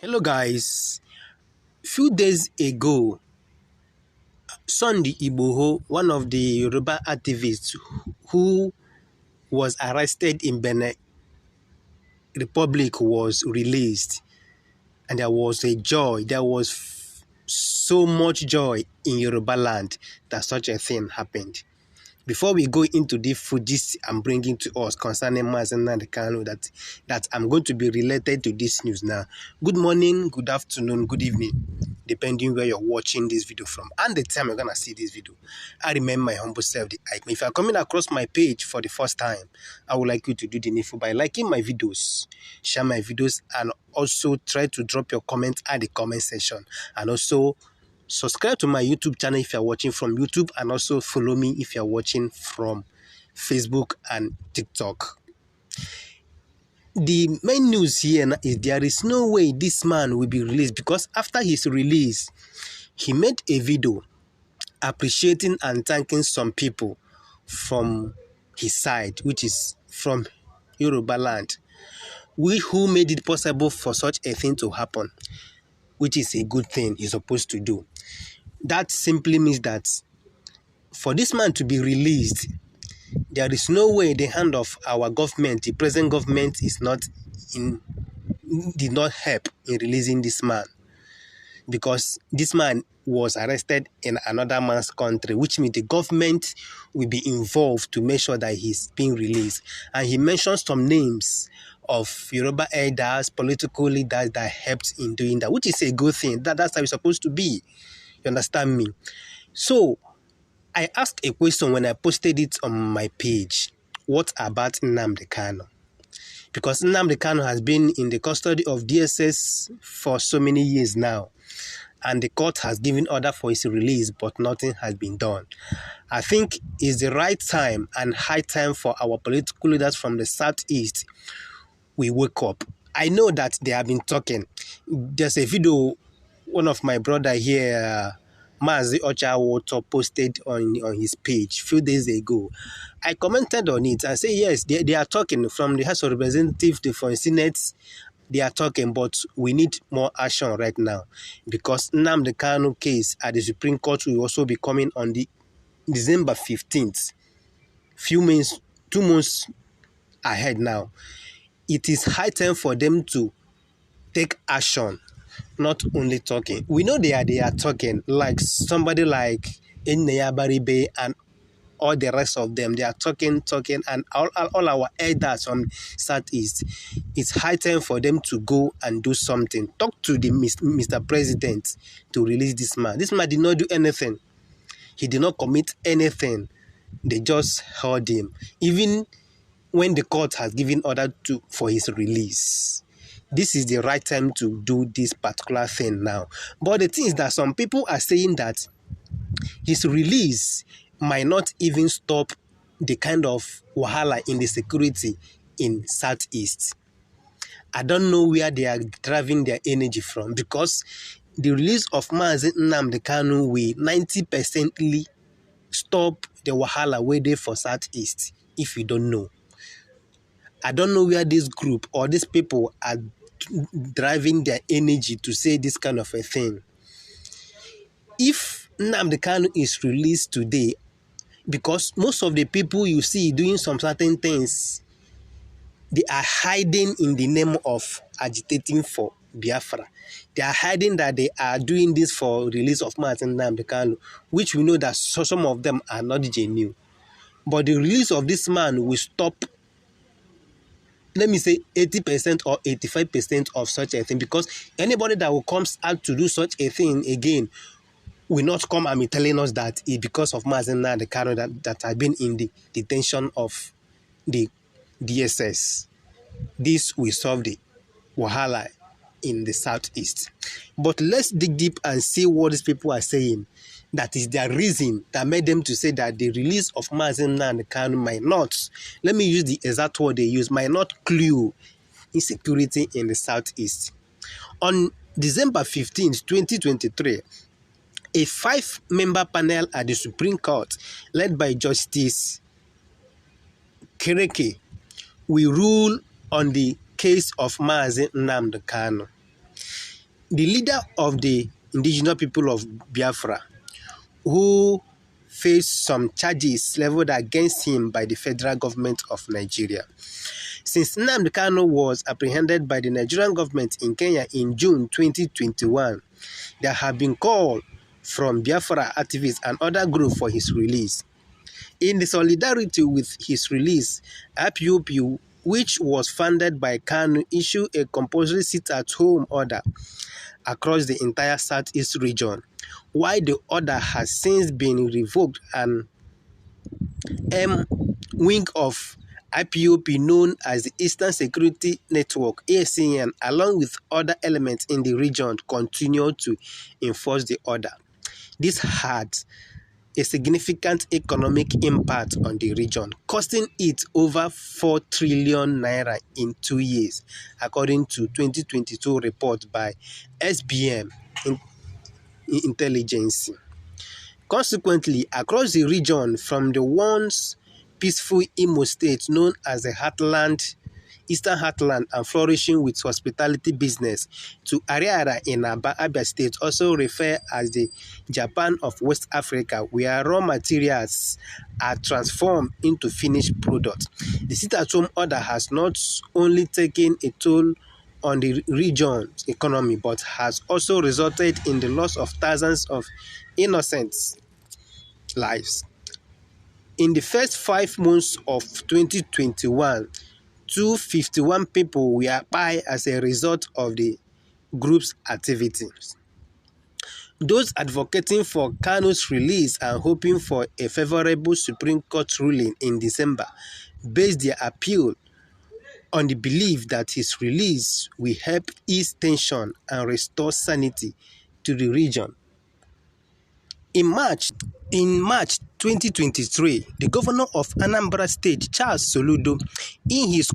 Hello guys, few days ago, Sunday Igboho, one of the Yoruba activists who was arrested in Benin Republic was released, and there was a joy, there was so much joy in Yoruba land that such a thing happened. Before we go into the footage I'm bringing to us concerning Mazi Nnamdi Kanu that I'm going to be related to this news now. Good morning, good afternoon, good evening, depending where you're watching this video from and the time you're going to see this video. I remain my humble self, the Ike. If you're coming across my page for the first time, I would like you to do the needful by liking my videos, share my videos, and also try to drop your comment at the comment section. And also subscribe to my YouTube channel if you're watching from YouTube, and also follow me if you're watching from Facebook and TikTok. The main news here is there is no way this man will be released, because after his release, he made a video appreciating and thanking some people from his side, which is from Yoruba land, who made it possible for such a thing to happen, which is a good thing he's supposed to do. That simply means that for this man to be released, there is no way the hand of our government, the present government, did not help in releasing this man, because this man was arrested in another man's country, which means the government will be involved to make sure that he's being released. And he mentioned some names of Yoruba elders, political leaders that helped in doing that, which is a good thing. That's how it's supposed to be. You understand me? So I asked a question when I posted it on my page. What about Nnamdi Kanu? Because Nnamdi Kanu has been in the custody of DSS for so many years now, and the court has given order for his release, but nothing has been done. I think it's the right time and high time for our political leaders from the Southeast. We wake up. I know that they have been talking. There's a video one of my brother here, Mazi Nnamdi, posted on his page a few days ago. I commented on it and say yes, they are talking from the House of Representatives, the from Senate. They are talking, but we need more action right now, because Nnamdi Kanu case at the Supreme Court will also be coming on the December 15th. 2 months ahead now. It is high time for them to take action, not only talking. We know they are talking, like somebody like Enneya Baribe and all the rest of them. They are talking, and all our elders from Southeast. It's high time for them to go and do something. Talk to the Mr. President to release this man. This man did not do anything. He did not commit anything. They just held him, even when the court has given order for his release. This is the right time to do this particular thing now. But the thing is that some people are saying that his release might not even stop the kind of wahala in the security in Southeast. I don't know where they are driving their energy from, because the release of Mazi Nnamdi Kanu will 90% stop the wahala way there for Southeast, if you don't know. I don't know where this group or these people are driving their energy to say this kind of a thing. If Nnamdi Kanu is released today, because most of the people you see doing some certain things, they are hiding in the name of agitating for Biafra. They are hiding that they are doing this for release of Mazi Nnamdi Kanu, which we know that some of them are not genuine. But the release of this man will stop, let me say, 80% or 85% of such a thing, because anybody that will come out to do such a thing again will not come and be telling us that it's because of Mazi Nnamdi Kanu that have been in the detention of the DSS. This will solve the wahala in the Southeast. But let's dig deep and see what these people are saying. That is their reason that made them to say that the release of Mazi Nnamdi Kanu might not, let me use the exact word they use, might not cure insecurity in the Southeast. On December 15th, 2023, a 5-member panel at the Supreme Court, led by Justice Kereke, will rule on the case of Mazi Nnamdi Kanu. the leader of the indigenous people of Biafra, who faced some charges leveled against him by the federal government of Nigeria. Since Nnamdi Kanu was apprehended by the Nigerian government in Kenya in June 2021, there have been calls from Biafra activists and other groups for his release. In the solidarity with his release, IPOB, which was funded by Kanu, issued a compulsory sit-at-home order across the entire southeast region. While the order has since been revoked, and wing of IPOB known as the Eastern Security Network (ESN), along with other elements in the region, continue to enforce the order. This had a significant economic impact on the region, costing it over 4 trillion naira in 2 years, according to 2022 report by SBM Intelligence. Consequently, across the region, from the once peaceful Imo State known as the Heartland, Eastern Heartland, and flourishing with hospitality business, to Ariara in Abia State, also referred as the Japan of West Africa, where raw materials are transformed into finished products. The sit-at-home order has not only taken a toll on the region's economy, but has also resulted in the loss of thousands of innocent lives. In the first 5 months of 2021, 251 people were killed as a result of the group's activities. Those advocating for Kanu's release and hoping for a favorable Supreme Court ruling in December based their appeal on the belief that his release will help ease tension and restore sanity to the region. In March 2023, the governor of Anambra State, Charles Soludo, in his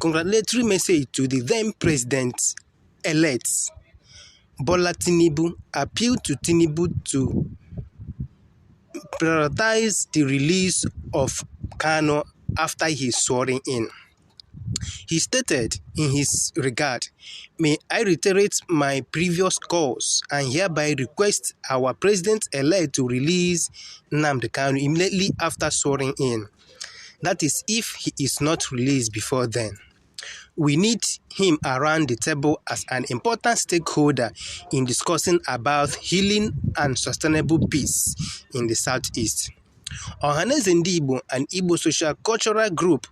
congratulatory message to the then president-elect Bola Tinubu, appealed to Tinubu to prioritize the release of Kanu after his swearing in. He stated in his regard, "May I reiterate my previous calls and hereby request our president-elect to release Nnamdi Kanu immediately after swearing in. That is, if he is not released before then. We need him around the table as an important stakeholder in discussing about healing and sustainable peace in the Southeast." Ohanaeze Ndigbo, an Igbo social cultural group,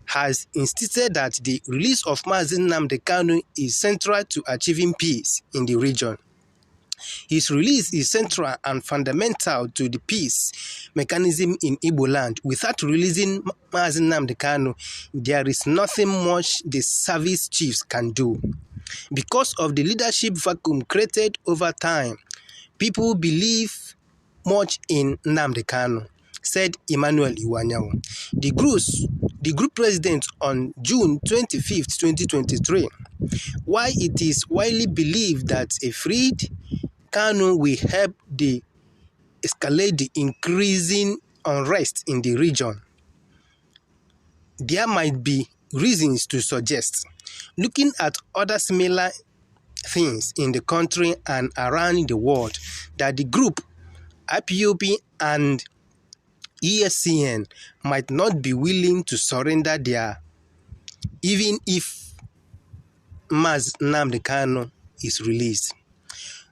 has insisted that the release of Mazi Nnamdi Kanu is central to achieving peace in the region. His release is central and fundamental to the peace mechanism in Igbo land. Without releasing Mazi Nnamdi Kanu, there is nothing much the service chiefs can do. Because of the leadership vacuum created over time, people believe much in Nnamdi Kanu, said Emmanuel Iwanyawo, the group president, on June 25, 2023. While it is widely believed that a freed Kanu will help escalate the increasing unrest in the region, there might be reasons to suggest, looking at other similar things in the country and around the world, that the group, IPOB and ESCN, might not be willing to surrender even if Mazi Nnamdi Kanu is released.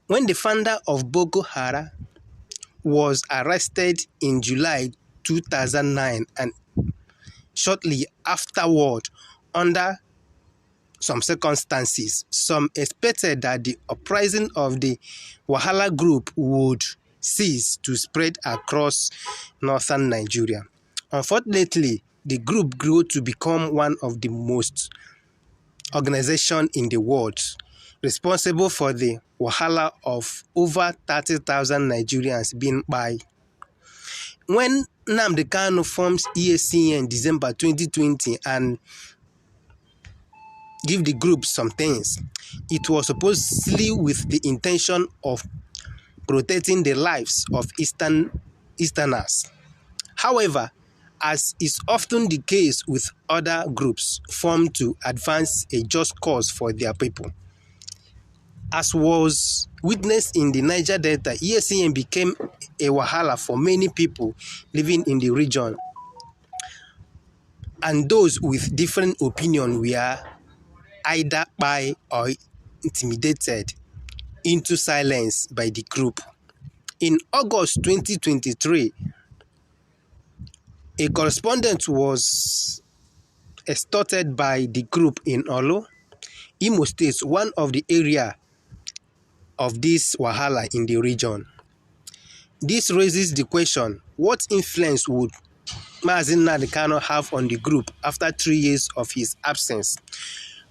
When the founder of Boko Haram was arrested in July 2009 and shortly afterward, under some circumstances, some expected that the uprising of the Wahala group would cease to spread across northern Nigeria. Unfortunately, the group grew to become one of the most organizations in the world, responsible for the wahala of over 30,000 Nigerians being by. When Nnamdi Kanu forms ESCN in December 2020 and give the group some things, it was supposedly with the intention of protecting the lives of Easterners. However, as is often the case with other groups formed to advance a just cause for their people, As was witnessed in the Niger Delta, ESCN became a wahala for many people living in the region, and those with different opinion were either by or intimidated into silence by the group. In August 2023, a correspondent was extorted by the group in Olo, Imo State, one of the area of this wahala in the region. This raises the question, what influence would Mazi Nnamdi Kanu have on the group after 3 years of his absence?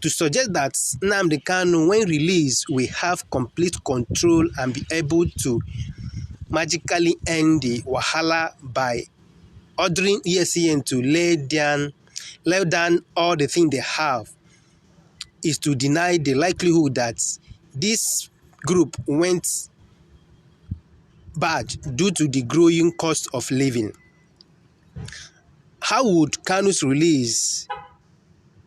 To suggest that Nnamdi Kanu, when released, will have complete control and be able to magically end the wahala by ordering ESCN to lay down all the things they have, is to deny the likelihood that this group went bad due to the growing cost of living. How would Kanu's release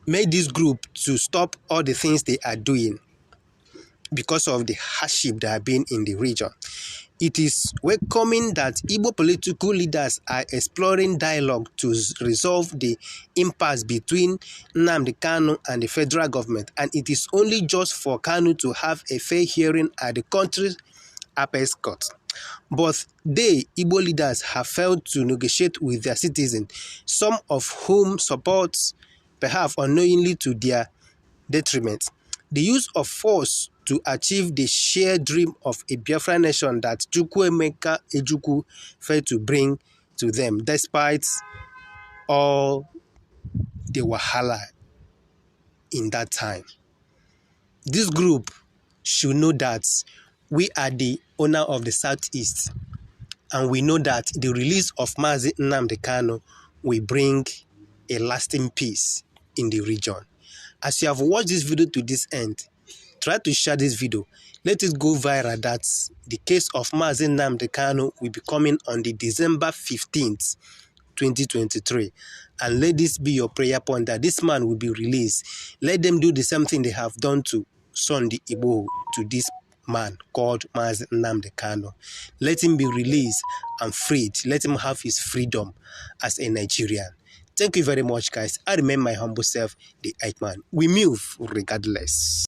make this group to stop all the things they are doing because of the hardship that have been in the region? It is welcoming that Igbo political leaders are exploring dialogue to resolve the impasse between Nnamdi Kanu and the federal government, and it is only just for Kanu to have a fair hearing at the country's apex court. But they, Igbo leaders, have failed to negotiate with their citizens, some of whom support, perhaps unknowingly to their detriment, the use of force to achieve the shared dream of a Biafra nation that Chukwuemeka Ejukwu failed to bring to them, despite all the wahala in that time. This group should know that we are the owner of the Southeast, and we know that the release of Mazi Nnamdi Kanu will bring a lasting peace in the region. As you have watched this video to this end, try to share this video. Let it go viral that the case of Mazi Nnamdi Kanu will be coming on the December 15th, 2023. And let this be your prayer point that this man will be released. Let them do the same thing they have done to Sunday Igboho, to this man called Mazi Nnamdi Kanu. Let him be released and freed. Let him have his freedom as a Nigerian. Thank you very much, guys. I remain my humble self, the Eichmann. We move regardless.